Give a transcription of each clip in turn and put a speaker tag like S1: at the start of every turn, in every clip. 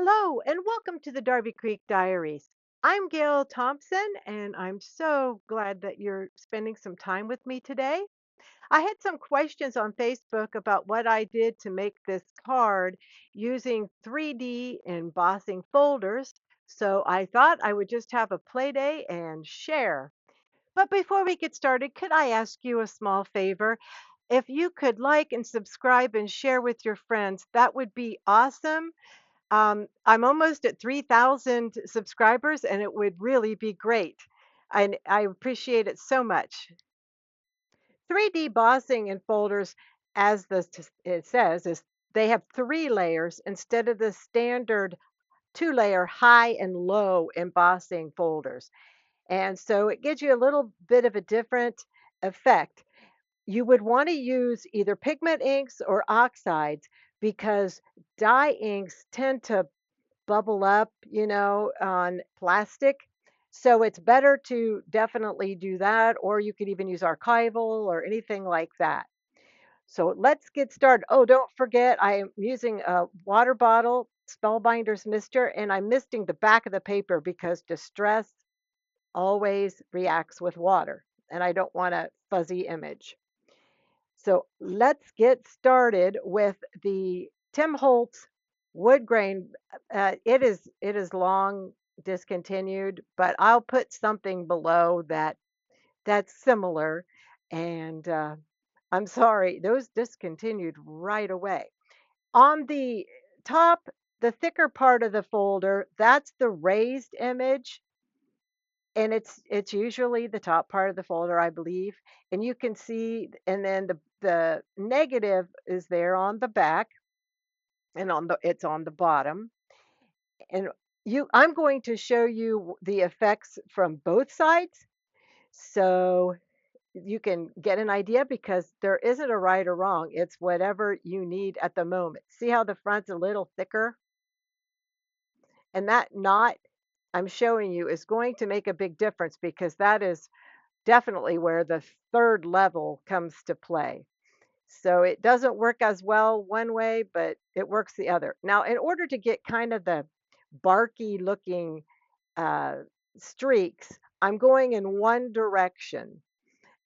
S1: Hello, and welcome to the Darby Creek Diaries. I'm Gail Thompson, and I'm so glad that you're spending some time with me today. I had some questions on Facebook about what I did to make this card using 3D embossing folders, so I thought I would just have a play day and share. But before we get started, could I ask you a small favor? If you could like and subscribe and share with your friends, that would be awesome. I'm almost at 3,000 subscribers, and it would really be great. And I appreciate it so much. 3D bossing in folders, as it says, is they have three layers instead of the standard two-layer high and low embossing folders. And so it gives you a little bit of a different effect. You would want to use either pigment inks or oxides because dye inks tend to bubble up, on plastic. So it's better to definitely do that, or you could even use archival or anything like that. So let's get started. Oh, don't forget, I am using a water bottle, Spellbinder's Mister, and I'm misting the back of the paper because distress always reacts with water, and I don't want a fuzzy image. So let's get started with the Tim Holtz wood grain. It is long discontinued, but I'll put something below that's similar. And I'm sorry, those discontinued right away. On the top, the thicker part of the folder, that's the raised image, and it's usually the top part of the folder, I believe. And you can see, and then the negative is there on the back, and it's on the bottom. And I'm going to show you the effects from both sides, so you can get an idea, because there isn't a right or wrong. It's whatever you need at the moment. See how the front's a little thicker, and that knot I'm showing you is going to make a big difference, because that is definitely where the third level comes to play. So it doesn't work as well one way, but it works the other. Now, in order to get kind of the barky looking uh, streaks, I'm going in one direction.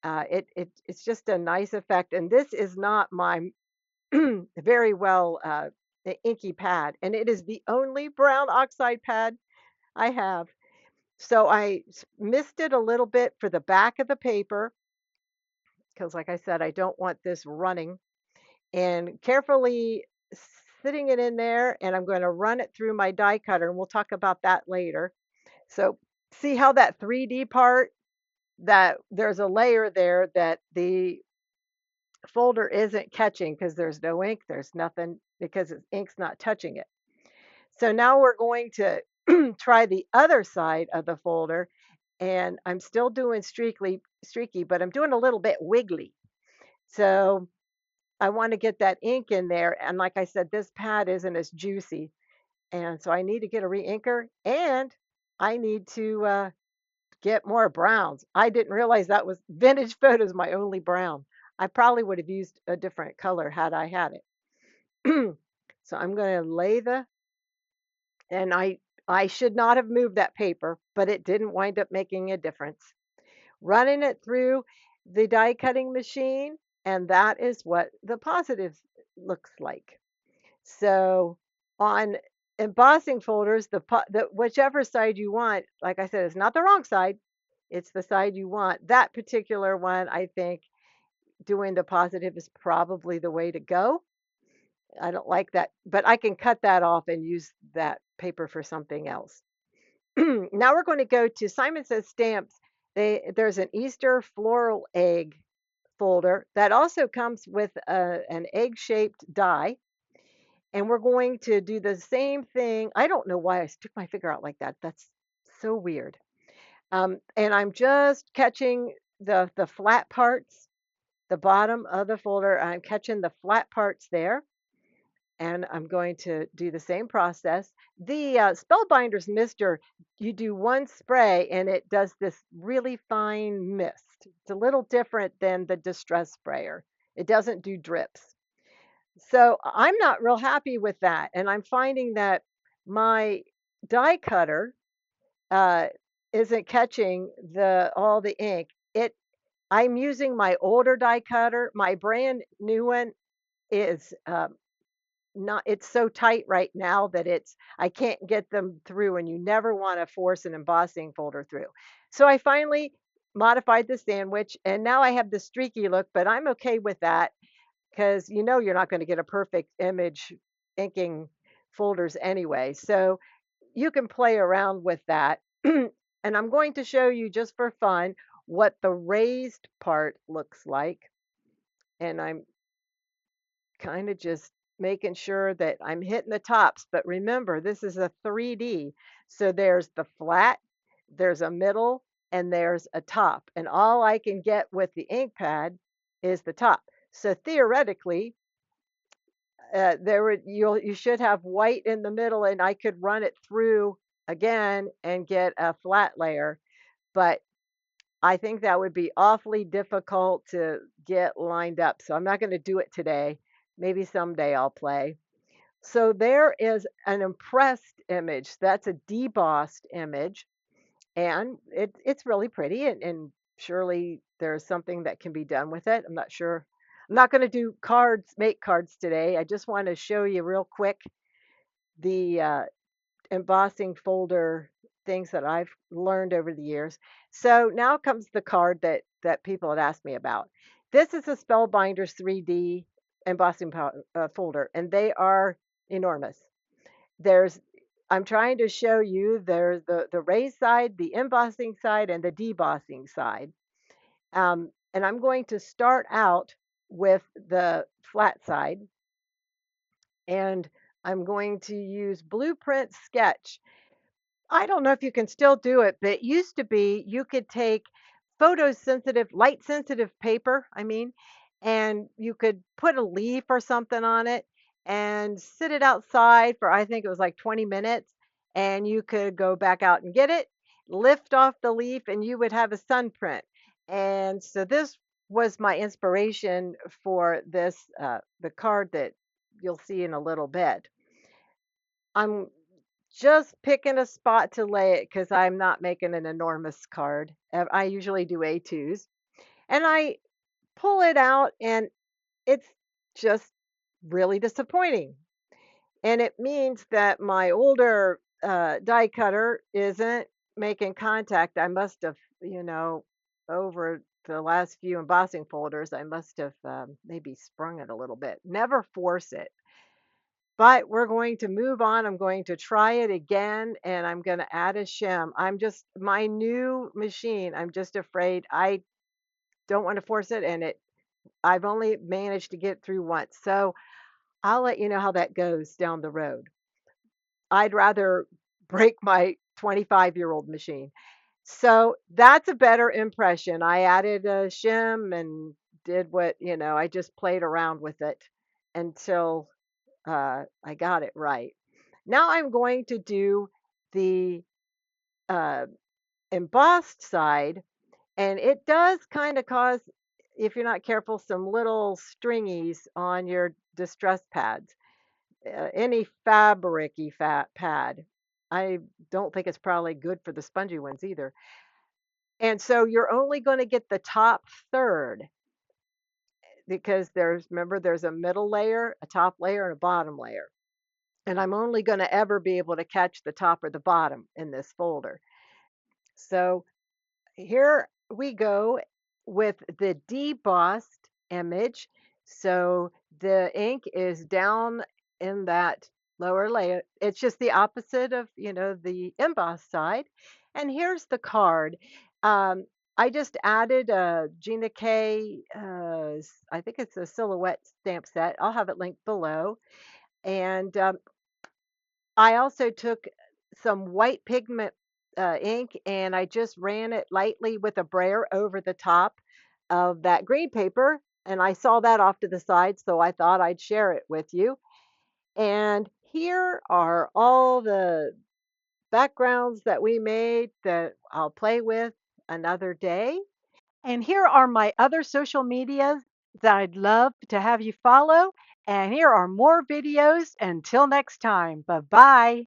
S1: It's just a nice effect. And this is not my very well inky pad, and it is the only brown oxide pad I have. So I missed it a little bit for the back of the paper, because like I said, I don't want this running, and carefully sitting it in there, and I'm going to run it through my die cutter, and we'll talk about that later. So see how that 3D part, that there's a layer there that the folder isn't catching because there's no ink, there's nothing, because ink's not touching it. So now we're going to try the other side of the folder, and I'm still doing streaky, but I'm doing a little bit wiggly. So I want to get that ink in there. And like I said, this pad isn't as juicy. And so I need to get a re-inker, and I need to get more browns. I didn't realize that was Vintage Photos, my only brown. I probably would have used a different color had I had it. So I'm going to lay and I should not have moved that paper, but it didn't wind up making a difference. Running it through the die cutting machine, and that is what the positive looks like. So on embossing folders, the whichever side you want, like I said, it's not the wrong side. It's the side you want. That particular one, I think doing the positive is probably the way to go. I don't like that, but I can cut that off and use that paper for something else. Now we're going to go to Simon Says Stamps. There's an Easter floral egg folder that also comes with an egg-shaped die. And we're going to do the same thing. I don't know why I stuck my finger out like that. That's so weird. And I'm just catching the flat parts, the bottom of the folder. I'm catching the flat parts there. And I'm going to do the same process. The Spellbinder's Mister, you do one spray and it does this really fine mist. It's a little different than the Distress sprayer. It doesn't do drips. So I'm not real happy with that. And I'm finding that my die cutter uh, isn't catching all the ink. I'm using my older die cutter. My brand new one is not. It's so tight right now that I can't get them through, and you never want to force an embossing folder through. So I finally modified the sandwich, and now I have the streaky look, but I'm okay with that because you're not going to get a perfect image inking folders anyway. So you can play around with that. And I'm going to show you just for fun what the raised part looks like. And I'm kind of just making sure that I'm hitting the tops. But remember, this is a 3D. So there's the flat, there's a middle, and there's a top. And all I can get with the ink pad is the top. So theoretically, you should have white in the middle, and I could run it through again and get a flat layer. But I think that would be awfully difficult to get lined up. So I'm not going to do it today. Maybe someday I'll play. So there is an impressed image. That's a debossed image, and it's really pretty, and surely there's something that can be done with it. I'm not sure. I'm not going to do make cards today. I just want to show you real quick the embossing folder things that I've learned over the years. So now comes the card that people had asked me about. This is a Spellbinder 3D embossing folder, and they are enormous. There's I'm trying to show you there's the raised side, the embossing side, and the debossing side. And I'm going to start out with the flat side, and I'm going to use Blueprint Sketch. I don't know if you can still do it, but it used to be you could take photosensitive, light sensitive paper, and you could put a leaf or something on it and sit it outside for, I think it was like 20 minutes, and you could go back out and get it, lift off the leaf, and you would have a sun print. And so this was my inspiration for the card that you'll see in a little bit. I'm just picking a spot to lay it because I'm not making an enormous card. I usually do A2s. And I pull it out, and it's just really disappointing. And it means that my older die cutter isn't making contact. I must have, over the last few embossing folders, I must have maybe sprung it a little bit. Never force it. But we're going to move on. I'm going to try it again, and I'm going to add a shim. My new machine, I'm just afraid I don't want to force it, and I've only managed to get through once. So I'll let you know how that goes down the road. I'd rather break my 25-year-old machine. So that's a better impression. I added a shim and did I just played around with it until I got it right. Now I'm going to do the uh, embossed side, and it does kind of cause, if you're not careful, some little stringies on your distress pads. Any fabric-y fat pad. I don't think it's probably good for the spongy ones either. And so you're only going to get the top third because remember, there's a middle layer, a top layer, and a bottom layer. And I'm only going to ever be able to catch the top or the bottom in this folder. So here we go with the debossed image. So the ink is down in that lower layer. It's just the opposite of, the embossed side. And here's the card. Um, I just added a Gina K, I think it's a silhouette stamp set. I'll have it linked below. And I also took some white pigment ink, and I just ran it lightly with a brayer over the top of that green paper. And I saw that off to the side, so I thought I'd share it with you. And here are all the backgrounds that we made that I'll play with another day. And here are my other social medias that I'd love to have you follow. And here are more videos. Until next time, bye bye.